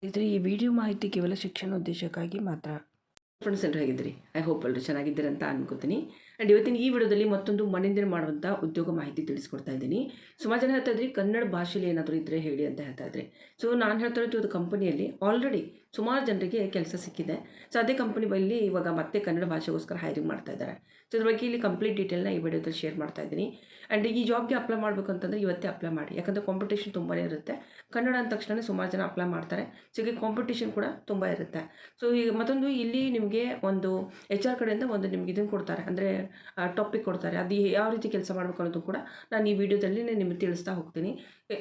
ಇದ್ರೆ ಈ ವಿಡಿಯೋ ಮಾಹಿತಿ ಕೇವಲ ಶಿಕ್ಷಣ ಉದ್ದೇಶಕ್ಕಾಗಿ ಮಾತ್ರ. ಫ್ರೆಂಡ್ಸ್ ಎಲ್ಲರೂ ಹೇಗಿದ್ದೀರಿ? ಐ ಹೋಪ್ ಎಲ್ಲರೂ ಚೆನ್ನಾಗಿದ್ದೀರಿ ಅಂತ ಅನ್ಕೋತೀನಿ. ಆ್ಯಂಡ್ ಇವತ್ತಿನ ಈ ವಿಡಿಯೋದಲ್ಲಿ ಮತ್ತೊಂದು ಮನೆಯಿಂದಲೇ ಮಾಡುವಂಥ ಉದ್ಯೋಗ ಮಾಹಿತಿ ತಿಳಿಸ್ಕೊಡ್ತಾ ಇದ್ದೀನಿ. ಸುಮಾರು ಜನ ಹೇಳ್ತಾ ಇದ್ರಿ ಕನ್ನಡ ಭಾಷೆಯಲ್ಲಿ ಏನಾದರೂ ಇದ್ದರೆ ಹೇಳಿ ಅಂತ ಹೇಳ್ತಾ ಇದ್ರಿ. ಸೊ ನಾನು ಹೇಳ್ತಾ ಇರೋದು ಒಂದು ಕಂಪನಿಯಲ್ಲಿ ಆಲ್ರೆಡಿ ಸುಮಾರು ಜನರಿಗೆ ಕೆಲಸ ಸಿಕ್ಕಿದೆ. ಸೊ ಅದೇ ಕಂಪನಿ ಬಳಿ ಇವಾಗ ಮತ್ತೆ ಕನ್ನಡ ಭಾಷೆಗೋಸ್ಕರ ಹೈರಿಂಗ್ ಮಾಡ್ತಾ ಇದ್ದಾರೆ. ಸೊ ಇದ್ರ ಬಗ್ಗೆ ಇಲ್ಲಿ ಕಂಪ್ಲೀಟ್ ಡೀಟೇಲ್ನ ಈ ವಿಡಿಯೋದಲ್ಲಿ ಶೇರ್ ಮಾಡ್ತಾ ಇದ್ದೀನಿ. ಆ್ಯಂಡ್ ಈ ಜಾಬ್ಗೆ ಅಪ್ಲೈ ಮಾಡಬೇಕು ಅಂತಂದರೆ ಇವತ್ತೇ ಅಪ್ಲೈ ಮಾಡಿ, ಯಾಕಂದರೆ ಕಾಂಪಿಟೇಷನ್ ತುಂಬಾ ಇರುತ್ತೆ. ಕನ್ನಡ ಅಂದ ತಕ್ಷಣ ಸುಮಾರು ಜನ ಅಪ್ಲೈ ಮಾಡ್ತಾರೆ. ಸೊ ಈಗ ಕಾಂಪಿಟೇಷನ್ ಕೂಡ ತುಂಬ ಇರುತ್ತೆ. ಸೊ ಈಗ ಮತ್ತೊಂದು ಇಲ್ಲಿ ನಿಮಗೆ ಒಂದು HR ಕಡೆಯಿಂದ ಒಂದು ನಿಮ್ಗೆ ಇದನ್ನು ಕೊಡ್ತಾರೆ, ಅಂದರೆ ಟಾಪಿಕ್ ಕೊಡ್ತಾರೆ. ಅದು ಯಾವ ರೀತಿ ಕೆಲಸ ಮಾಡಬೇಕು ಅನ್ನೋದು ಕೂಡ ನಾನು ಈ ವಿಡಿಯೋದಲ್ಲಿ ನಿಮಗೆ ತಿಳಿಸ್ತಾ ಹೋಗ್ತೀನಿ.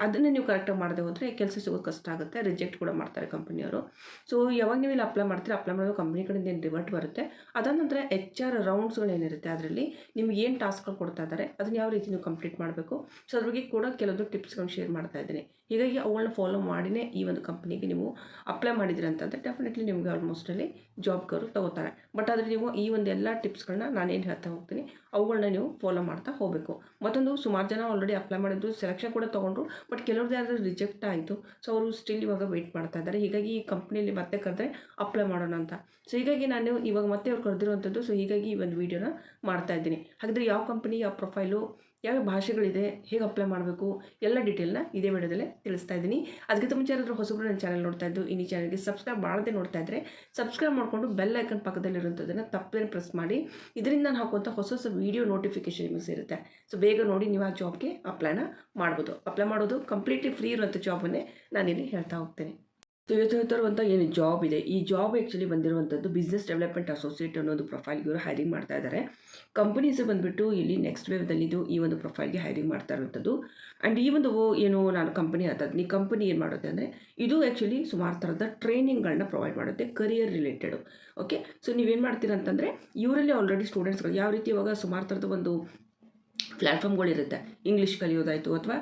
ಅದನ್ನು ನೀವು ಕರೆಕ್ಟಾಗಿ ಮಾಡದೆ ಹೋದರೆ ಕೆಲಸ ಸಿಗೋದು ಕಷ್ಟ ಆಗುತ್ತೆ, ರಿಜೆಕ್ಟ್ ಕೂಡ ಮಾಡ್ತಾರೆ ಕಂಪನಿಯವರು. ಸೊ ಯಾವಾಗ ನೀವು ಇಲ್ಲಿ ಅಪ್ಲೈ ಮಾಡ್ತೀರಾ, ಅಪ್ಲೈ ಮಾಡೋದು ಕಂಪ್ನಿ ಕಡೆಯಿಂದ ಏನು ರಿವರ್ಟ್ ಬರುತ್ತೆ. ಅದಾದ ನಂತರ HR ರೌಂಡ್ಸ್ಗಳೇನಿರುತ್ತೆ ಅದರಲ್ಲಿ ನಿಮ್ಗೆ ಏನು ಟಾಸ್ಕ್ಗಳು ಕೊಡ್ತಾ ಇದ್ದಾರೆ ಅದನ್ನು ಯಾವ ರೀತಿ ನೀವು ಕಂಪ್ಲೀಟ್ ಮಾಡಬೇಕು. ಸೊ ಅದ್ರ ಬಗ್ಗೆ ಕೂಡ ಕೆಲವೊಂದು ಟಿಪ್ಸ್ಗಳನ್ನ ಶೇರ್ ಮಾಡ್ತಾ ಇದ್ದೀನಿ. ಹೀಗಾಗಿ ಅವುಗಳನ್ನ ಫಾಲೋ ಮಾಡಿನೇ ಈ ಒಂದು ಕಂಪ್ನಿಗೆ ನೀವು ಅಪ್ಲೈ ಮಾಡಿದ್ರಿ ಅಂತಂದರೆ ಡೆಫಿನೆಟ್ಲಿ ನಿಮಗೆ ಆಲ್ಮೋಸ್ಟಲ್ಲಿ ಜಾಬ್ಗವರು ತಗೋತಾರೆ. ಬಟ್ ಆದರೆ ನೀವು ಈ ಒಂದು ಎಲ್ಲ ಟಿಪ್ಸ್ಗಳನ್ನ ನಾನೇನು ಹೇಳ್ತಾ ಹೋಗ್ತೀನಿ ಅವುಗಳನ್ನ ನೀವು ಫಾಲೋ ಮಾಡ್ತಾ ಹೋಗಬೇಕು. ಮತ್ತೊಂದು ಸುಮಾರು ಜನ ಆಲ್ರೆಡಿ ಅಪ್ಲೈ ಮಾಡಿದ್ರು, ಸೆಲೆಕ್ಷನ್ ಕೂಡ ತೊಗೊಂಡ್ರು. ಬಟ್ ಕೆಲವ್ರದ್ದು ಯಾರಾದರೂ ರಿಜೆಕ್ಟ್ ಆಯಿತು. ಸೊ ಅವರು ಸ್ಟಿಲ್ ಇವಾಗ ವೆಯ್ಟ್ ಮಾಡ್ತಾ ಇದ್ದಾರೆ. ಹೀಗಾಗಿ ಈ ಕಂಪ್ನಿಯಲ್ಲಿ ಮತ್ತೆ ಕರೆದ್ರೆ ಅಪ್ಲೈ ಮಾಡೋಣ ಅಂತ. ಸೊ ಹೀಗಾಗಿ ನಾನು ಇವಾಗ ಮತ್ತೆ ಅವ್ರು ಕರೆದಿರುವಂಥದ್ದು. ಸೊ ಹೀಗಾಗಿ ಈ ಒಂದು ವೀಡಿಯೋನ ಮಾಡ್ತಾ ಇದ್ದೀನಿ. ಹಾಗಾದರೆ ಯಾವ ಕಂಪ್ನಿ, ಯಾವ ಪ್ರೊಫೈಲು, ಯಾವ ಭಾಷೆಗಳಿದೆ, ಹೇಗೆ ಅಪ್ಲೈ ಮಾಡಬೇಕು, ಎಲ್ಲ ಡೀಟೇಲ್ನ ಇದೇ ವಿಡಿಯೋದಲ್ಲೇ ತಿಳಿಸ್ತಾ ಇದ್ದೀನಿ. ಅದಕ್ಕಿಂತ ಮುಂಚೆ ಯಾರಾದರೂ ಹೊಸಬ್ರು ನನ್ನ ಚಾನಲ್ ನೋಡ್ತಾ ಇದ್ದು ಈ ಚಾನಲ್ಗೆ ಸಬ್ಸ್ಕ್ರೈಬ್ ಮಾಡದೆ ನೋಡ್ತಾ ಇದ್ದರೆ ಸಬ್ಸ್ಕ್ರೈಬ್ ಮಾಡಿಕೊಂಡು ಬೆಲ್ ಐಕನ್ ಪಕ್ಕದಲ್ಲಿರುವಂಥದ್ದನ್ನು ತಪ್ಪದೇ ಪ್ರೆಸ್ ಮಾಡಿ. ಇದರಿಂದ ನಾನು ಹಾಕುವಂಥ ಹೊಸ ಹೊಸ ವೀಡಿಯೋ ನೋಟಿಫಿಕೇಷನ್ ನಿಮಗೆ ಸೇರುತ್ತೆ. ಸೊ ಬೇಗ ನೋಡಿ ನೀವು ಆ ಜಾಬ್ಗೆ ಅಪ್ಲೈನ ಮಾಡ್ಬೋದು. ಅಪ್ಲೈ ಮಾಡೋದು ಕಂಪ್ಲೀಟ್ಲಿ ಫ್ರೀ ಇರುವಂಥ ಜಾಬನ್ನೇ ನಾನಿಲ್ಲಿ ಹೇಳ್ತಾ ಹೋಗ್ತೇನೆ. ಸೊ ಇವತ್ತು ಹೇಳ್ತಿರುವಂಥ ಏನು ಜಾಬ್ ಇದೆ, ಈ ಜಾಬ್ ಆ್ಯಕ್ಚುಲಿ ಬಂದಿರುವಂಥದ್ದು ಬಿಸ್ನೆಸ್ ಡೆವಲಪ್ಮೆಂಟ್ ಅಸೋಸಿಯೇಟ್ ಅನ್ನೋದು ಪ್ರೊಫೈಲ್ಗೆ ಇವರು ಹೈರಿಂಗ್ ಮಾಡ್ತಾ ಇದ್ದಾರೆ. ಕಂಪನೀಸ್ ಬಂದುಬಿಟ್ಟು ಇಲ್ಲಿ ನೆಕ್ಸ್ಟ್ ವೇವ್ದಲ್ಲಿದ್ದು ಈ ಒಂದು ಪ್ರೊಫೈಲ್ಗೆ ಹೈರಿಂಗ್ ಮಾಡ್ತಾ ಇರುವಂಥದ್ದು. ಆ್ಯಂಡ್ ಈ ಒಂದು ಏನು ನಾನು ಕಂಪನಿ ಹೇಳ್ತಾ ಇದ್ದೀನಿ, ಕಂಪನಿ ಏನು ಮಾಡುತ್ತೆ ಅಂದರೆ ಇದು ಆ್ಯಕ್ಚುಲಿ ಸುಮಾರು ಥರದ ಟ್ರೈನಿಂಗ್ಗಳನ್ನ ಪ್ರೊವೈಡ್ ಮಾಡುತ್ತೆ ಕರಿಯರ್ ರಿಲೇಟೆಡು. ಓಕೆ, ಸೊ ನೀವೇನು ಮಾಡ್ತೀರಾ ಅಂತಂದರೆ ಇವರಲ್ಲಿ ಆಲ್ರೆಡಿ ಸ್ಟೂಡೆಂಟ್ಸ್ಗಳು ಯಾವ ರೀತಿ ಇವಾಗ ಸುಮಾರು ಥರದ ಒಂದು ಪ್ಲ್ಯಾಟ್ಫಾರ್ಮ್ಗಳಿರುತ್ತೆ. ಇಂಗ್ಲೀಷ್ ಕಲಿಯೋದಾಯಿತು ಅಥವಾ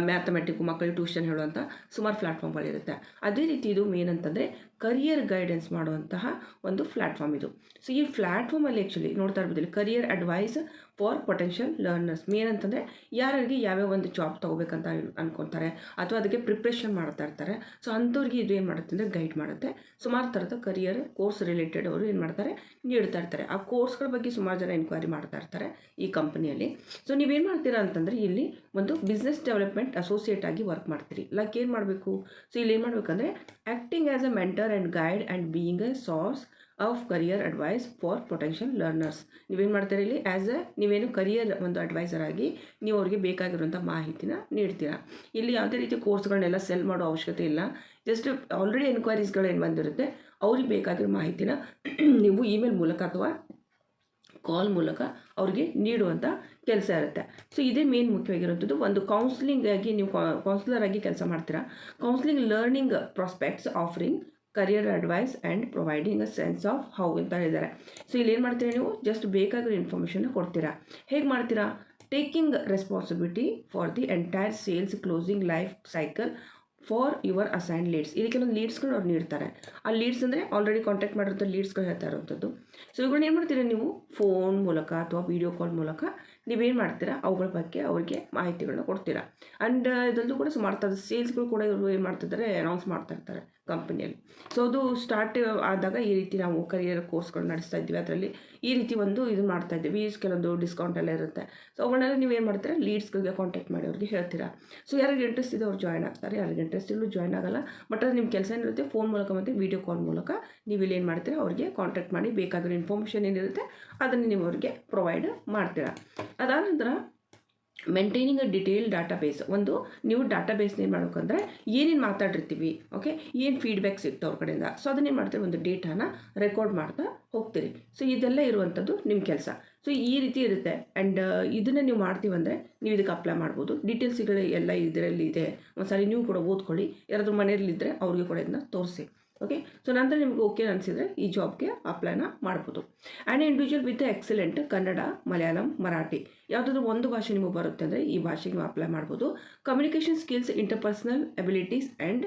ಮ್ಯಾಥಮೆಟಿಕ್ಕು ಮಕ್ಕಳಿಗೆ ಟ್ಯೂಷನ್ ಹೇಳುವಂಥ ಸುಮಾರು ಪ್ಲ್ಯಾಟ್ಫಾರ್ಮ್ಗಳಿರುತ್ತೆ. ಅದೇ ರೀತಿ ಇದು ಮೇನ್ ಅಂತಂದರೆ ಕರಿಯರ್ ಗೈಡೆನ್ಸ್ ಮಾಡುವಂತಹ ಒಂದು ಪ್ಲ್ಯಾಟ್ಫಾರ್ಮ್ ಇದು. ಸೊ ಈ ಪ್ಲ್ಯಾಟ್ಫಾರ್ಮಲ್ಲಿ ಆ್ಯಕ್ಚುಲಿ ನೋಡ್ತಾ ಇರ್ಬೋದು career advice for potential learners. Main ಅಂತಂದರೆ ಯಾರಿಗೆ ಯಾವ್ಯಾವ ಒಂದು ಜಾಬ್ ತೊಗೋಬೇಕಂತ ಅನ್ಕೊತಾರೆ ಅಥವಾ ಅದಕ್ಕೆ ಪ್ರಿಪ್ರೇಷನ್ ಮಾಡ್ತಾ ಇರ್ತಾರೆ. ಸೊ ಅಂಥವ್ರಿಗೆ ಇದು ಏನು ಮಾಡುತ್ತೆ ಅಂದರೆ ಗೈಡ್ ಮಾಡುತ್ತೆ. ಸುಮಾರು ಥರದ ಕರಿಯರ್ ಕೋರ್ಸ್ ರಿಲೇಟೆಡ್ ಅವರು ಏನು ಮಾಡ್ತಾರೆ ನೀಡ್ತಾ ಇರ್ತಾರೆ. ಆ ಕೋರ್ಸ್ಗಳ ಬಗ್ಗೆ ಸುಮಾರು ಜನ ಎನ್ಕ್ವೈರಿ ಮಾಡ್ತಾ ಇರ್ತಾರೆ ಈ ಕಂಪನಿಯಲ್ಲಿ. ಸೊ ನೀವೇನು ಮಾಡ್ತೀರಾ ಅಂತಂದರೆ ಇಲ್ಲಿ ಒಂದು ಬಿಸ್ನೆಸ್ ಡೆವಲಪ್ಮೆಂಟ್ ಅಸೋಸಿಯೇಟ್ ಆಗಿ ವರ್ಕ್ ಮಾಡ್ತೀರಿ. ಲೈಕ್ ಏನು ಮಾಡಬೇಕು, ಸೊ ಇಲ್ಲಿ ಏನು ಮಾಡಬೇಕಂದ್ರೆ acting as a mentor and guide and being a source of career advice for potential learners. ನೀವೇನು ಮಾಡ್ತೀರಾ ಇಲ್ಲಿ ನೀವೇನು ಕರಿಯರ್ ಒಂದು ಅಡ್ವೈಸರ್ ಆಗಿ ನೀವು ಅವ್ರಿಗೆ ಬೇಕಾಗಿರುವಂಥ ಮಾಹಿತಿನ ನೀಡ್ತೀರಾ. ಇಲ್ಲಿ ಯಾವುದೇ ರೀತಿ ಕೋರ್ಸ್ಗಳನ್ನೆಲ್ಲ ಸೆಲ್ ಮಾಡೋ ಅವಶ್ಯಕತೆ ಇಲ್ಲ. ಜಸ್ಟ್ ಆಲ್ರೆಡಿ ಎನ್ಕ್ವೈರೀಸ್ಗಳು ಏನು ಬಂದಿರುತ್ತೆ ಅವ್ರಿಗೆ ಬೇಕಾಗಿರೋ ಮಾಹಿತಿನ ನೀವು ಇಮೇಲ್ ಮೂಲಕ ಅಥವಾ ಕಾಲ್ ಮೂಲಕ ಅವ್ರಿಗೆ ನೀಡುವಂಥ ಕೆಲಸ ಇರುತ್ತೆ. ಸೊ ಇದೇ ಮೇನ್ ಮುಖ್ಯವಾಗಿರುವಂಥದ್ದು. ಒಂದು ಕೌನ್ಸಿಲಿಂಗ್ ಆಗಿ ನೀವು ಕೌನ್ಸಿಲರ್ ಆಗಿ ಕೆಲಸ ಮಾಡ್ತೀರಾ. Counselling learning prospects offering career advice and providing a sense of how ಅಂತ ಹೇಳಿದ್ದಾರೆ. ಸೊ ಇಲ್ಲಿ ಏನು ಮಾಡ್ತೀರಾ, ನೀವು ಜಸ್ಟ್ ಬೇಕಾಗಿರೋ ಇನ್ಫಾರ್ಮೇಷನ್ನ ಕೊಡ್ತೀರಾ. ಹೇಗೆ ಮಾಡ್ತೀರಾ, taking responsibility for the entire sales closing life cycle for your assign leads. ಇಲ್ಲಿ ಕೆಲವೊಂದು ಲೀಡ್ಸ್ಗಳು ಅವ್ರು ನೀಡ್ತಾರೆ. ಆ ಲೀಡ್ಸ್ ಅಂದರೆ ಆಲ್ರೆಡಿ ಕಾಂಟ್ಯಾಕ್ಟ್ ಮಾಡಿರೋಂಥ ಲೀಡ್ಸ್ಗಳು ಹೇಳ್ತಾ ಇರುವಂಥದ್ದು. ಸೊ ಇವುಗಳನ್ನ ಏನು ಮಾಡ್ತೀರಾ, ನೀವು ಫೋನ್ ಮೂಲಕ ಅಥವಾ ವೀಡಿಯೋ ಕಾಲ್ ಮೂಲಕ ನೀವೇನು ಮಾಡ್ತೀರಾ ಅವುಗಳ ಬಗ್ಗೆ ಅವ್ರಿಗೆ ಮಾಹಿತಿಗಳನ್ನ ಕೊಡ್ತೀರಾ. ಆ್ಯಂಡ್ ಇದರಲ್ಲೂ ಕೂಡ ಸುಮಾರು ಥರದ ಸೇಲ್ಸ್ಗಳು ಕೂಡ ಇವರು ಏನು ಮಾಡ್ತಿದ್ದಾರೆ ಅನೌನ್ಸ್ ಮಾಡ್ತಾ ಇರ್ತಾರೆ ಕಂಪನಿಯಲ್ಲಿ. ಸೊ ಅದು ಸ್ಟಾರ್ಟ್ ಆದಾಗ ಈ ರೀತಿ ನಾವು ಕರಿಯರ್ ಕೋರ್ಸ್ಗಳು ನಡೆಸ್ತಾ ಇದ್ದೀವಿ, ಅದರಲ್ಲಿ ಈ ರೀತಿ ಒಂದು ಇದು ಮಾಡ್ತಾ ಇದ್ದೀವಿ, ಕೆಲವೊಂದು ಡಿಸ್ಕೌಂಟ್ ಎಲ್ಲ ಇರುತ್ತೆ. ಸೊ ಅವುಗಳನ್ನೆಲ್ಲ ನೀವು ಏನು ಮಾಡ್ತೀರಾ ಲೀಡ್ಸ್ಗಳಿಗೆ ಕಾಂಟ್ಯಾಕ್ಟ್ ಮಾಡಿ ಅವ್ರಿಗೆ ಹೇಳ್ತೀರಾ. ಸೊ ಯಾರಿಗೆ ಇಂಟ್ರೆಸ್ಟ್ ಇದೆ ಅವ್ರು ಜಾಯ್ನ್ ಆಗ್ತಾರೆ, ಯಾರಿಗೆ ಇಂಟ್ರೆಸ್ಟ್ ಇಲ್ಲೂ ಜಾಯ್ನ್ ಆಗಲ್ಲ. ಬಟ್ ಅದು ನಿಮ್ಮ ಕೆಲಸ ಏನಿರುತ್ತೆ ಫೋನ್ ಮೂಲಕ ಮತ್ತು ವೀಡಿಯೋ ಕಾಲ್ ಮೂಲಕ ನೀವು ಇಲ್ಲಿ ಏನು ಮಾಡ್ತೀರಾ ಅವ್ರಿಗೆ ಕಾಂಟ್ಯಾಕ್ಟ್ ಮಾಡಿ ಬೇಕಾಗಿರೋ ಇನ್ಫಾರ್ಮೇಷನ್ ಏನಿರುತ್ತೆ ಅದನ್ನು ನೀವು ಅವ್ರಿಗೆ ಪ್ರೊವೈಡ್ ಮಾಡ್ತೀರಾ. ಅದಾದ ನಂತರ ಮೇಂಟೈನಿಂಗ್ ಅ ಡಿಟೇಲ್ ಡಾಟಾಬೇಸ್. ಒಂದು ನೀವು ಡಾಟಾಬೇಸ್ನ ಏನು ಮಾಡಬೇಕಂದ್ರೆ ಏನೇನು ಮಾತಾಡಿರ್ತೀವಿ, ಓಕೆ, ಏನು ಫೀಡ್ಬ್ಯಾಕ್ ಸಿಗ್ತು ಅವ್ರ ಕಡೆಯಿಂದ, ಸೊ ಅದನ್ನೇನು ಮಾಡ್ತೀರಿ ಒಂದು ಡೇಟಾನ ರೆಕಾರ್ಡ್ ಮಾಡ್ತಾ ಹೋಗ್ತೀರಿ. ಸೊ ಇದೆಲ್ಲ ಇರುವಂಥದ್ದು ನಿಮ್ಮ ಕೆಲಸ. ಸೊ ಈ ರೀತಿ ಇರುತ್ತೆ. ಆ್ಯಂಡ್ ಇದನ್ನು ನೀವು ಮಾಡ್ತೀವಂದರೆ ನೀವು ಇದಕ್ಕೆ ಅಪ್ಲೈ ಮಾಡ್ಬೋದು. ಡೀಟೇಲ್ಸ್ಗಳು ಎಲ್ಲ ಇದರಲ್ಲಿ ಇದೆ. ಒಂದು ಸಾರಿ ನೀವು ಕೂಡ ಓದ್ಕೊಳ್ಳಿ. ಯಾರಾದರೂ ಮನೆಯಲ್ಲಿದ್ದರೆ ಅವ್ರಿಗೆ ಕೂಡ ಇದನ್ನ ತೋರಿಸಿ. ಓಕೆ, ಸೊ ನಂತರ ನಿಮಗೆ ಓಕೆ ಅನಿಸಿದರೆ ಈ ಜಾಬ್ಗೆ ಅಪ್ಲೈನ ಮಾಡ್ಬೋದು. And individual with excellent Kannada, Malayalam, Marathi ಯಾವುದಾದ್ರೂ ಒಂದು ಭಾಷೆ ನಿಮಗೆ ಬರುತ್ತೆ ಅಂದರೆ ಈ ಭಾಷೆಗೆ ನೀವು ಅಪ್ಲೈ ಮಾಡ್ಬೋದು. Communication skills, interpersonal abilities and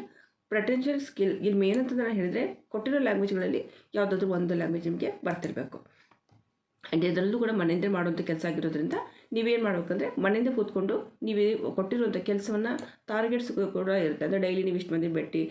potential skill. ಇಲ್ಲಿ ಮೇನ್ ಅಂತ ನಾನು ಹೇಳಿದರೆ ಕೊಟ್ಟಿರೋ ಲ್ಯಾಂಗ್ವೇಜ್ಗಳಲ್ಲಿ ಯಾವುದಾದ್ರೂ ಒಂದು ಲ್ಯಾಂಗ್ವೇಜ್ ನಿಮಗೆ ಬರ್ತಿರಬೇಕು. ಆ್ಯಂಡ್ ಇದರಲ್ಲೂ ಕೂಡ ಮನೆಯಿಂದ ಮಾಡುವಂಥ ಕೆಲಸ ಆಗಿರೋದ್ರಿಂದ ನೀವೇನು ಮಾಡಬೇಕಂದ್ರೆ ಮನೆಯಿಂದ ಕೂತ್ಕೊಂಡು ನೀವೇ ಕೊಟ್ಟಿರುವಂಥ ಕೆಲಸವನ್ನು ಟಾರ್ಗೆಟ್ಸ್ ಕೂಡ ಇರುತ್ತೆ. ಅಂದರೆ ಡೈಲಿ ನೀವು ಇಷ್ಟು ಮಂದಿ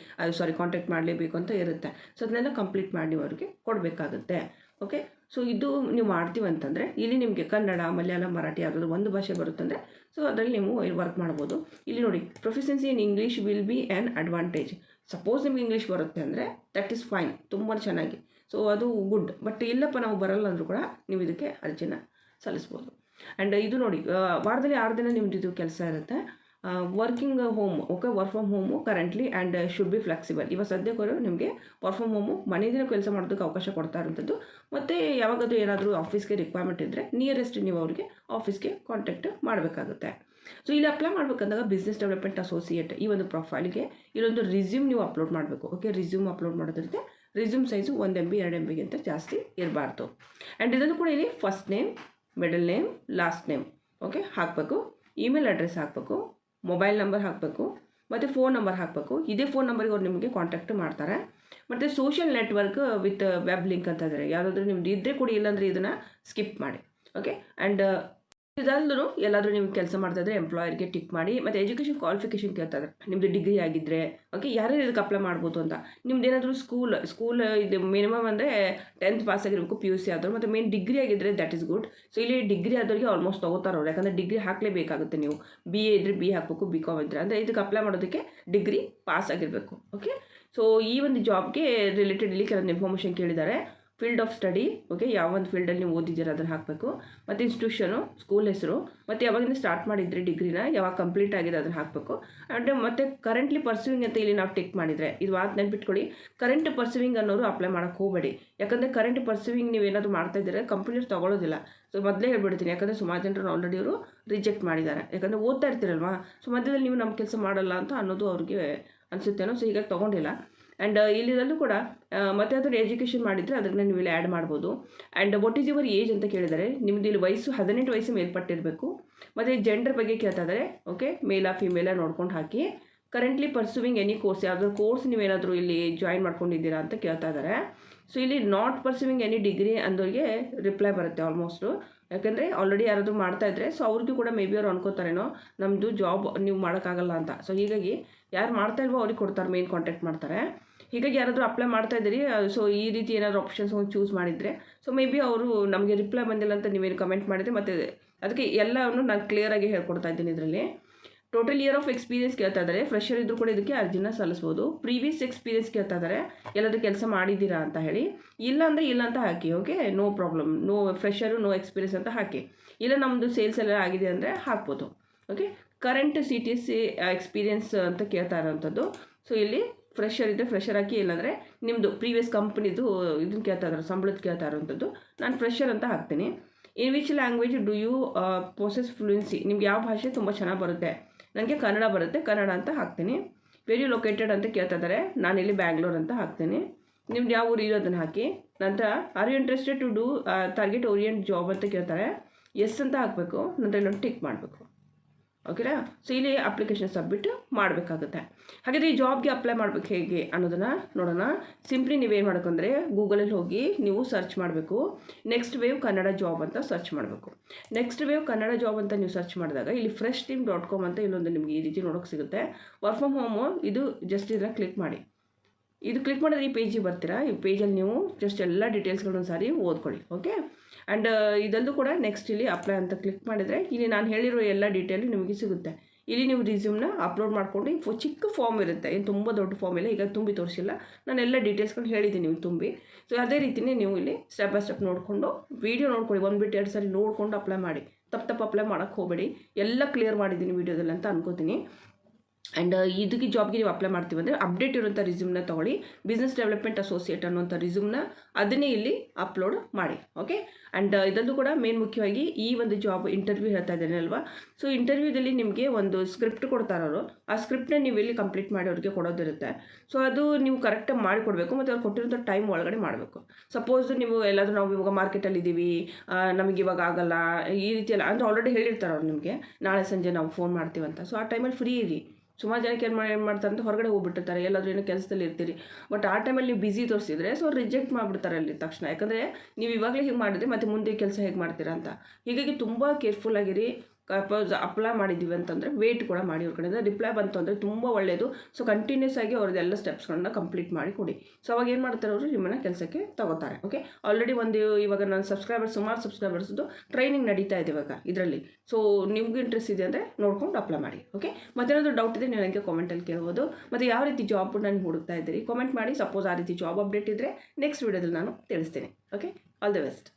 ಕಾಂಟ್ಯಾಕ್ಟ್ ಮಾಡಲೇಬೇಕು ಅಂತ ಇರುತ್ತೆ. ಸೊ ಅದನ್ನೆಲ್ಲ ಕಂಪ್ಲೀಟ್ ಮಾಡಿ ನೀವು ಅವ್ರಿಗೆ ಕೊಡಬೇಕಾಗುತ್ತೆ. ಓಕೆ, ಸೊ ಇದು ನೀವು ಮಾಡ್ತೀವಂತಂದರೆ ಇಲ್ಲಿ ನಿಮಗೆ ಕನ್ನಡ, ಮಲಯಾಳಂ, ಮರಾಠಿ ಯಾವುದಾದ್ರು ಒಂದು ಭಾಷೆ ಬರುತ್ತಂದರೆ ಸೊ ಅದರಲ್ಲಿ ನೀವು ವರ್ಕ್ ಮಾಡ್ಬೋದು. ಇಲ್ಲಿ ನೋಡಿ, proficiency in English will be an advantage. Suppose ನಿಮ್ಗೆ ಇಂಗ್ಲೀಷ್ ಬರುತ್ತೆ ಅಂದರೆ ದಟ್ ಈಸ್ ಫೈನ್, ತುಂಬ ಚೆನ್ನಾಗಿ, ಸೊ ಅದು ಗುಡ್. ಬಟ್ ಇಲ್ಲಪ್ಪ ನಾವು ಬರಲ್ಲ ಅಂದರೂ ಕೂಡ ನೀವು ಇದಕ್ಕೆ ಅರ್ಜಿನ ಸಲ್ಲಿಸ್ಬೋದು. ಆ್ಯಂಡ್ ಇದು ನೋಡಿ, ವಾರದಲ್ಲಿ 6 ದಿನ ನಿಮ್ದು ಇದು ಕೆಲಸ ಇರುತ್ತೆ. Working home, okay, work from home currently and should be flexible. ಇವಾಗ ಸದ್ಯಕ್ಕವರು ನಿಮಗೆ ವರ್ಕ್ ಫ್ರಮ್ ಹೋಮು ಮನೆಯಿಂದ ಕೆಲಸ ಮಾಡೋದಕ್ಕೆ ಅವಕಾಶ ಕೊಡ್ತಾ ಇರೋಂಥದ್ದು. ಮತ್ತು ಯಾವಾಗಾದರೂ ಏನಾದರೂ ಆಫೀಸ್ಗೆ ರಿಕ್ವೈರ್ಮೆಂಟ್ ಇದ್ದರೆ ನಿಯರೆಸ್ಟ್ ನೀವು ಅವರಿಗೆ ಆಫೀಸ್ಗೆ ಕಾಂಟ್ಯಾಕ್ಟ್ ಮಾಡಬೇಕಾಗುತ್ತೆ. ಸೊ ಇಲ್ಲಿ ಅಪ್ಲೈ ಮಾಡಬೇಕಂದಾಗ ಬಿಸ್ನೆಸ್ ಡೆವಲಪ್ಮೆಂಟ್ ಅಸೋಸಿಯೇಟ್ ಈ ಒಂದು ಪ್ರೊಫೈಲ್ಗೆ ಇಲ್ಲೊಂದು ರಿಸ್ಯೂಮ್ ನೀವು ಅಪ್ಲೋಡ್ ಮಾಡಬೇಕು. ಓಕೆ, ರಿಸ್ಯೂಮ್ ಅಪ್ಲೋಡ್ ಮಾಡೋದ್ರಿಂದ ರಿಸ್ಯೂಮ್ ಸೈಜು 1 MB 2 MBಗಿಂತ ಜಾಸ್ತಿ ಇರಬಾರ್ದು. ಆ್ಯಂಡ್ ಇದನ್ನು ಕೂಡ ಇಲ್ಲಿ first name, middle name, last name okay ಹಾಕಬೇಕು. ಇಮೇಲ್ ಅಡ್ರೆಸ್ ಹಾಕಬೇಕು, ಮೊಬೈಲ್ ನಂಬರ್ ಹಾಕಬೇಕು ಮತ್ತು ಫೋನ್ ನಂಬರ್ ಹಾಕಬೇಕು. ಇದೇ ಫೋನ್ ನಂಬರ್ಗೆ ಅವ್ರು ನಿಮಗೆ ಕಾಂಟ್ಯಾಕ್ಟ್ ಮಾಡ್ತಾರೆ. ಮತ್ತು social network with web link ಅಂತ ಇದ್ದಾರೆ. ಯಾವುದಾದ್ರೂ ನಿಮ್ದು ಇದ್ದರೆ ಕೊಡಿ, ಇಲ್ಲಾಂದರೆ ಇದನ್ನು ಸ್ಕಿಪ್ ಮಾಡಿ. ಓಕೆ, ಆ್ಯಂಡ್ ಇದಲ್ಲೂ ಎಲ್ಲಾದರೂ ನೀವು ಕೆಲಸ ಮಾಡ್ತಾಯಿದ್ರೆ ಎಂಪ್ಲಾಯರ್ಗೆ ಟಿಕ್ ಮಾಡಿ. ಮತ್ತು ಎಜುಕೇಷನ್ ಕ್ವಾಲಿಫಿಕೇಷನ್ ಕೇಳ್ತಾರೆ, ನಿಮ್ಮದು ಡಿಗ್ರಿ ಆಗಿದ್ದರೆ ಓಕೆ, ಯಾರ್ಯಾರು ಇದಕ್ಕೆ ಅಪ್ಲೈ ಮಾಡ್ಬೋದು ಅಂತ. ನಿಮ್ದು ಏನಾದರೂ ಸ್ಕೂಲ್ ಇದು ಮಿನಿಮಮ್ ಅಂದರೆ 10th ಪಾಸ್ ಆಗಿರಬೇಕು, PUC ಆದರೂ. ಮತ್ತು ಮೇನ್ ಡಿಗ್ರಿ ಆಗಿದ್ದರೆ ದಟ್ ಈಸ್ ಗುಡ್. ಸೊ ಇಲ್ಲಿ ಡಿಗ್ರಿ ಆದವ್ರಿಗೆ ಆಲ್ಮೋಸ್ಟ್ ತೊಗೋತಾರೆ ಅವ್ರು, ಯಾಕಂದರೆ ಡಿಗ್ರಿ ಹಾಕಲೇಬೇಕಾಗುತ್ತೆ. ನೀವು BA ಇದ್ದರೆ BA ಹಾಕಬೇಕು, BCom ಇದ್ದರೆ. ಅಂದರೆ ಇದಕ್ಕೆ ಅಪ್ಲೈ ಮಾಡೋದಕ್ಕೆ ಡಿಗ್ರಿ ಪಾಸ್ ಆಗಿರಬೇಕು. ಓಕೆ, ಸೊ ಈ ಒಂದು ಜಾಬ್ಗೆ ರಿಲೇಟೆಡ್ ಇಲ್ಲಿ ಕೆಲವೊಂದು ಇನ್ಫಾರ್ಮೇಷನ್ ಕೇಳಿದ್ದಾರೆ. ಫೀಲ್ಡ್ ಆಫ್ ಸ್ಟಡಿ, ಓಕೆ, ಯಾವ ಒಂದು ಫೀಲ್ಡಲ್ಲಿ ನೀವು ಓದಿದ್ದೀರ ಅದನ್ನು ಹಾಕಬೇಕು. ಮತ್ತು ಇನ್ಸ್ಟಿಟ್ಯೂಷನು, ಸ್ಕೂಲ್ ಹೆಸರು, ಮತ್ತು ಯಾವಾಗಿಂದ ಸ್ಟಾರ್ಟ್ ಮಾಡಿದ್ರಿ ಡಿಗ್ರಿನ, ಯಾವಾಗ ಕಂಪ್ಲೀಟ್ ಆಗಿದೆ ಅದನ್ನು ಹಾಕಬೇಕು. ಆ್ಯಂಡ್ ಮತ್ತು ಕರೆಂಟ್ಲಿ ಪರ್ಸ್ಯೂವಿಂಗ್ ಅಂತ ಇಲ್ಲಿ ನಾವು ಟಿಕ್ ಮಾಡಿದರೆ, ಇದು ಮಾತು ನೆನ್ಪಿಟ್ಕೊಳ್ಳಿ, ಕರೆಂಟ್ ಪರ್ಸ್ಯೂವಿಂಗ್ ಅನ್ನೋರು ಅಪ್ಲೈ ಮಾಡೋಕ್ಕೆ ಹೋಗಬೇಡಿ. ಯಾಕಂದರೆ ಕರೆಂಟ್ ಪರ್ಸ್ಯೂವಿಂಗ್ ನೀವೇನಾದರೂ ಮಾಡ್ತಾ ಇದ್ದರೆ ಕಂಪ್ನಿಯವ್ರು ತೊಗೊಳ್ಳೋದಿಲ್ಲ. ಸೊ ಮೊದಲೇ ಹೇಳ್ಬಿಡ್ತೀನಿ, ಯಾಕಂದರೆ ಸುಮಾರು ಜನರು ಆಲ್ರೆಡಿ ಅವರು ರಿಜೆಕ್ಟ್ ಮಾಡಿದ್ದಾರೆ. ಯಾಕಂದರೆ ಓದ್ತಾ ಇರ್ತೀರಲ್ವಾ, ಸೊ ಮಧ್ಯದಲ್ಲಿ ನೀವು ನಮ್ಮ ಕೆಲಸ ಮಾಡಲ್ಲ ಅಂತ ಅನ್ನೋದು ಅವ್ರಿಗೆ ಅನಿಸುತ್ತೇನೋ. ಸೊ ಹೀಗಾಗಿ ತೊಗೊಂಡಿಲ್ಲ. ಆ್ಯಂಡ್ ಇಲ್ಲಿರಲ್ಲೂ ಕೂಡ ಮತ್ತೆ ಅದರ ಎಜುಕೇಷನ್ ಮಾಡಿದರೆ ಅದನ್ನು ನೀವು ಇಲ್ಲಿ ಆ್ಯಡ್ ಮಾಡ್ಬೋದು. And what is your age ಅಂತ ಕೇಳಿದರೆ, ನಿಮ್ಮದು ಇಲ್ಲಿ ವಯಸ್ಸು 18 ವಯಸ್ಸು ಮೇಲ್ಪಟ್ಟಿರಬೇಕು. ಮತ್ತು ಜೆಂಡರ್ ಬಗ್ಗೆ ಕೇಳ್ತಾ ಇದ್ದಾರೆ. ಓಕೆ, ಮೇಲಾ ಫಿಮೇಲಾ ನೋಡ್ಕೊಂಡು ಹಾಕಿ. ಕರೆಂಟ್ಲಿ ಪರ್ಸ್ಯೂವಿಂಗ್ ಎನಿ ಕೋರ್ಸ್, ಯಾವುದಾದ್ರು ಕೋರ್ಸ್ ನೀವೇನಾದರೂ ಇಲ್ಲಿ ಜಾಯಿನ್ ಮಾಡ್ಕೊಂಡಿದ್ದೀರಾ ಅಂತ ಕೇಳ್ತಾ ಇದ್ದಾರೆ. ಸೊ ಇಲ್ಲಿ not pursuing any degree ಅಂದವ್ರಿಗೆ reply ಬರುತ್ತೆ ಆಲ್ಮೋಸ್ಟು. ಯಾಕಂದರೆ ಆಲ್ರೆಡಿ ಯಾರಾದರೂ ಮಾಡ್ತಾಯಿದ್ರೆ ಸೊ ಅವ್ರಿಗೂ ಕೂಡ ಮೇ ಬಿ ಅವ್ರು ಅನ್ಕೋತಾರೇನೋ ನಮ್ಮದು ಜಾಬ್ ನೀವು ಮಾಡೋಕ್ಕಾಗಲ್ಲ ಅಂತ. ಸೊ ಹೀಗಾಗಿ ಯಾರು ಮಾಡ್ತಾ ಇಲ್ವೋ ಅವ್ರಿಗೆ ಕೊಡ್ತಾರೆ, ಮೇನ್ ಕಾಂಟ್ಯಾಕ್ಟ್ ಮಾಡ್ತಾರೆ. ಹೀಗಾಗಿ ಯಾರಾದರೂ ಅಪ್ಲೈ ಮಾಡ್ತಾ ಇದ್ದೀರಿ, ಸೊ ಈ ರೀತಿ ಏನಾದರೂ ಆಪ್ಷನ್ಸ್ ಒಂದು ಚೂಸ್ ಮಾಡಿದರೆ ಸೊ ಮೇ ಬಿ ಅವರು ನಮಗೆ ರಿಪ್ಲೈ ಬಂದಿಲ್ಲ ಅಂತ ನೀವೇನು ಕಮೆಂಟ್ ಮಾಡಿದರೆ ಮತ್ತು ಅದಕ್ಕೆ ಎಲ್ಲವನ್ನು ನಾನು ಕ್ಲಿಯರಾಗಿ ಹೇಳ್ಕೊಡ್ತಾ ಇದ್ದೀನಿ. ಇದರಲ್ಲಿ ಟೋಟಲ್ ಇಯರ್ ಆಫ್ ಎಕ್ಸ್ಪೀರಿಯನ್ಸ್ ಕೇಳ್ತಾ ಇದ್ದಾರೆ. ಫ್ರೆಷರ್ ಇದ್ದರೂ ಕೂಡ ಇದಕ್ಕೆ ಅರ್ಜಿನ ಸಲ್ಲಿಸ್ಬೋದು. ಪ್ರೀವಿಯಸ್ ಎಕ್ಸ್ಪೀರಿಯನ್ಸ್ ಕೇಳ್ತಾ ಇದ್ದಾರೆ, ಎಲ್ಲಾದರೂ ಕೆಲಸ ಮಾಡಿದ್ದೀರಾ ಅಂತ ಹೇಳಿ. ಇಲ್ಲ ಅಂದರೆ ಇಲ್ಲ ಅಂತ ಹಾಕಿ. Okay, no problem, no fresher no experience ಅಂತ ಹಾಕಿ. ಇಲ್ಲ ನಮ್ಮದು ಸೇಲ್ಸ್ ಎಲ್ಲ ಆಗಿದೆ ಅಂದರೆ ಹಾಕ್ಬೋದು. ಓಕೆ, ಕರೆಂಟ್ CTC ಎಕ್ಸ್ಪೀರಿಯನ್ಸ್ ಅಂತ ಕೇಳ್ತಾ ಇರೋವಂಥದ್ದು. ಸೊ ಇಲ್ಲಿ ಫ್ರೆಷರ್ ಇದ್ದರೆ ಫ್ರೆಷರ್ ಹಾಕಿ, ಇಲ್ಲಾಂದರೆ ನಿಮ್ಮದು ಪ್ರೀವಿಯಸ್ ಕಂಪ್ನಿದು ಇದನ್ನು ಕೇಳ್ತಾ ಇದ್ದಾರೆ, ಸಂಬಳದ ಕೇಳ್ತಾ ಇರೋವಂಥದ್ದು. ನಾನು ಫ್ರೆಷರ್ ಅಂತ ಹಾಕ್ತೀನಿ. In which language do you possess fluency, ನಿಮ್ಗೆ ಯಾವ ಭಾಷೆ ತುಂಬ ಚೆನ್ನಾಗಿ ಬರುತ್ತೆ. ನನಗೆ ಕನ್ನಡ ಬರುತ್ತೆ, ಕನ್ನಡ ಅಂತ ಹಾಕ್ತೀನಿ. ವೆರಿ ಲೊಕೇಟೆಡ್ ಅಂತ ಕೇಳ್ತಾ ಇದ್ದಾರೆ, ನಾನಿಲ್ಲಿ ಬ್ಯಾಂಗ್ಳೂರ್ ಅಂತ ಹಾಕ್ತೀನಿ. ನಿಮ್ದು ಯಾವ ಊರು ಇರೋದನ್ನು ಹಾಕಿ. ನಂತರ are you interested to do target orient job ಅಂತ ಕೇಳ್ತಾರೆ, ಎಸ್ ಅಂತ ಹಾಕಬೇಕು. ನಂತರ ಇನ್ನೊಂದು ಟಿಕ್ ಮಾಡಬೇಕು. ಓಕೆನಾ, ಸೊ ಇಲ್ಲಿ ಅಪ್ಲಿಕೇಶನ್ ಸಬ್ಮಿಟ್ ಮಾಡಬೇಕಾಗುತ್ತೆ. ಹಾಗಾದರೆ ಈ ಜಾಬ್ಗೆ ಅಪ್ಲೈ ಮಾಡಬೇಕು ಹೇಗೆ ಅನ್ನೋದನ್ನು ನೋಡೋಣ. ಸಿಂಪ್ಲಿ ನೀವೇನು ಮಾಡಬೇಕಂದ್ರೆ ಗೂಗಲಲ್ಲಿ ಹೋಗಿ ನೀವು ಸರ್ಚ್ ಮಾಡಬೇಕು, ನೆಕ್ಸ್ಟ್ ವೇವ್ ಕನ್ನಡ ಜಾಬ್ ಅಂತ ಸರ್ಚ್ ಮಾಡಬೇಕು. ನೆಕ್ಸ್ಟ್ ವೇವ್ ಕನ್ನಡ ಜಾಬ್ ಅಂತ ನೀವು ಸರ್ಚ್ ಮಾಡಿದಾಗ ಇಲ್ಲಿ freshteam.com ಅಂತ ಇಲ್ಲೊಂದು ನಿಮಗೆ ಈ ರೀತಿ ನೋಡೋಕ್ಕೆ ಸಿಗುತ್ತೆ. ವರ್ಕ್ ಫ್ರಮ್ ಹೋಮು ಇದು ಜಸ್ಟ್ ಇದನ್ನು ಕ್ಲಿಕ್ ಮಾಡಿ. ಇದು ಕ್ಲಿಕ್ ಮಾಡಿದ್ರೆ ಈ ಪೇಜಿಗೆ ಬರ್ತೀರಾ. ಈ ಪೇಜಲ್ಲಿ ನೀವು ಜಸ್ಟ್ ಎಲ್ಲ ಡೀಟೇಲ್ಸ್ಗಳನ್ನ ಸಾರಿ ಓದ್ಕೊಳ್ಳಿ. ಓಕೆ, ಆ್ಯಂಡ್ ಇದಲ್ಲೂ ಕೂಡ ನೆಕ್ಸ್ಟ್ ಇಲ್ಲಿ ಅಪ್ಲೈ ಅಂತ ಕ್ಲಿಕ್ ಮಾಡಿದರೆ ಇಲ್ಲಿ ನಾನು ಹೇಳಿರೋ ಎಲ್ಲ ಡೀಟೇಲು ನಿಮಗೆ ಸಿಗುತ್ತೆ. ಇಲ್ಲಿ ನೀವು ರಿಸ್ಯೂಮ್ನ ಅಪ್ಲೋಡ್ ಮಾಡಿಕೊಂಡು ಚಿಕ್ಕ ಫಾರ್ಮ್ ಇರುತ್ತೆ, ಏನು ತುಂಬ ದೊಡ್ಡ ಫಾರ್ಮ್ ಇಲ್ಲ. ಈಗ ತುಂಬಿ ತೋರಿಸಿಲ್ಲ, ನಾನು ಎಲ್ಲ ಡೀಟೇಲ್ಸ್ಕೊಂಡು ಹೇಳಿದ್ದೀನಿ ನೀವು ತುಂಬಿ. ಸೊ ಅದೇ ರೀತಿಯೇ ನೀವು ಇಲ್ಲಿ ಸ್ಟೆಪ್ ಬೈ ಸ್ಟೆಪ್ ನೋಡಿಕೊಂಡು ವೀಡಿಯೋ ನೋಡ್ಕೊಳ್ಳಿ. 1 ಬಿಟ್ಟು 2 ಸಾರಿ ನೋಡಿಕೊಂಡು ಅಪ್ಲೈ ಮಾಡಿ. ತಪ್ಪು ಅಪ್ಲೈ ಮಾಡೋಕ್ಕೆ ಹೋಗಬೇಡಿ. ಎಲ್ಲ ಕ್ಲಿಯರ್ ಮಾಡಿದ್ದೀನಿ ವೀಡಿಯೋದಲ್ಲಿ ಅಂತ ಅನ್ಕೋತೀನಿ. ಆ್ಯಂಡ್ ಇದಕ್ಕೆ ಜಾಬ್ಗೆ ನೀವು ಅಪ್ಲೈ ಮಾಡ್ತೀವಿ ಅಂದರೆ ಅಪ್ಡೇಟ್ ಇರುವಂಥ ರಿಸ್ಯೂಮ್ನ ತೊಗೊಳ್ಳಿ. ಬಿಸ್ನೆಸ್ ಡೆವಲಪ್ಮೆಂಟ್ ಅಸೋಸಿಯೇಟ್ ಅನ್ನುವಂಥ ರಿಸ್ಯೂಮ್ನ ಅದನ್ನೇ ಇಲ್ಲಿ ಅಪ್ಲೋಡ್ ಮಾಡಿ. ಓಕೆ, ಆ್ಯಂಡ್ ಇದಲ್ಲೂ ಕೂಡ ಮೇನ್ ಮುಖ್ಯವಾಗಿ ಈ ಒಂದು ಜಾಬ್ ಇಂಟರ್ವ್ಯೂ ಹೇಳ್ತಾ ಇದ್ದೇನೆ ಅಲ್ವಾ. ಸೊ ಇಂಟರ್ವ್ಯೂದಲ್ಲಿ ನಿಮಗೆ ಒಂದು ಸ್ಕ್ರಿಪ್ಟ್ ಕೊಡ್ತಾರೆ ಅವರು. ಆ ಸ್ಕ್ರಿಪ್ಟ್ನ ನೀವು ಇಲ್ಲಿ ಕಂಪ್ಲೀಟ್ ಮಾಡಿ ಅವ್ರಿಗೆ ಕೊಡೋದಿರುತ್ತೆ. ಸೊ ಅದು ನೀವು ಕರೆಕ್ಟಾಗಿ ಮಾಡಿಕೊಡ್ಬೇಕು ಮತ್ತು ಅವ್ರು ಕೊಟ್ಟಿರೋಂಥ ಟೈಮ್ ಒಳಗಡೆ ಮಾಡಬೇಕು. ಸಪೋಸ್ ನೀವು ಎಲ್ಲಾದರೂ ನಾವು ಇವಾಗ ಮಾರ್ಕೆಟಲ್ಲಿ ಇದ್ದೀವಿ, ನಮಗೆ ಇವಾಗ ಆಗಲ್ಲ ಈ ರೀತಿ ಎಲ್ಲ ಅಂದರೆ ಆಲ್ರೆಡಿ ಹೇಳಿರ್ತಾರೆ ಅವ್ರು ನಿಮಗೆ, ನಾಳೆ ಸಂಜೆ ನಾವು ಫೋನ್ ಮಾಡ್ತೀವಂತ. ಸೊ ಆ ಟೈಮಲ್ಲಿ ಫ್ರೀ ಇರಿ. ಸುಮಾರು ಜನಕ್ಕೆ ಏನು ಮಾಡ್ತಾರೆ ಅಂತ ಹೊರಗಡೆ ಹೋಗ್ಬಿಟ್ಟಿರ್ತಾರೆ, ಎಲ್ಲಾದರೂ ಏನೋ ಕೆಲಸದಲ್ಲಿ ಇರ್ತೀರಿ. ಬಟ್ ಆ ಟೈಮಲ್ಲಿ ನೀವು ಬಿಸಿ ತೋರಿಸಿದ್ರೆ ಸೊ ರಿಜೆಕ್ಟ್ ಮಾಡಿಬಿಡ್ತಾರೆ ಅಲ್ಲಿ ತಕ್ಷಣ. ಯಾಕಂದರೆ ನೀವು ಇವಾಗಲೇ ಹೀಗೆ ಮಾಡಿದ್ರೆ ಮತ್ತು ಮುಂದೆ ಕೆಲಸ ಹೇಗೆ ಮಾಡ್ತೀರಾ ಅಂತ. ಹೀಗಾಗಿ ತುಂಬ ಕೇರ್ಫುಲ್ ಆಗಿರಿ. ಸಪೋಸ್ ಅಪ್ಲೈ ಮಾಡಿದ್ದೀವಿ ಅಂತಂದರೆ ವೆಯ್ಟ್ ಕೂಡ ಮಾಡಿ ಅವ್ರ ಕಡೆಯಿಂದ. ರಿಪ್ಲೈ ಬಂತು ಅಂದರೆ ತುಂಬ ಒಳ್ಳೆಯದು. ಸೊ ಕಂಟಿನ್ಯೂಸ್ ಆಗಿ ಅವ್ರದ್ದೆಲ್ಲ ಸ್ಟೆಪ್ಸ್ಗಳನ್ನ ಕಂಪ್ಲೀಟ್ ಮಾಡಿ ಕೊಡಿ. ಸೊ ಅವಾಗ ಏನು ಮಾಡ್ತಾರೆ ಅವರು, ನಿಮ್ಮನ್ನು ಕೆಲಸಕ್ಕೆ ತಗೋತಾರೆ. ಓಕೆ, ಆಲ್ರೆಡಿ ಇವಾಗ ನನ್ನ ಸುಮಾರು ಸಬ್ಸ್ಕ್ರೈಬರ್ಸ್ದು ಟ್ರೈನಿಂಗ್ ನಡೀತಾ ಇದೆ ಇವಾಗ ಇದರಲ್ಲಿ. ಸೊ ನಿಮ್ಗೆ ಇಂಟ್ರೆಸ್ಟ್ ಇದೆ ಅಂದರೆ ನೋಡ್ಕೊಂಡು ಅಪ್ಲೈ ಮಾಡಿ. ಓಕೆ, ಮತ್ತೇನಾದರೂ ಡೌಟ್ ಇದೆ ನೀವು ನನಗೆ ಕಾಮೆಂಟಲ್ಲಿ ಕೇಳ್ಬೋದು. ಮತ್ತು ಯಾವ ರೀತಿ ಜಾಬ್ ನಾನು ಹುಡುಕ್ತಾ ಇದ್ದೀರಿ ಕಾಮೆಂಟ್ ಮಾಡಿ. ಸಪೋಸ್ ಆ ರೀತಿ ಜಾಬ್ ಅಪ್ಡೇಟ್ ಇದ್ದರೆ ನೆಕ್ಸ್ಟ್ ವೀಡಿಯೋದಲ್ಲಿ ನಾನು ತಿಳಿಸ್ತೀನಿ. Okay, all the best.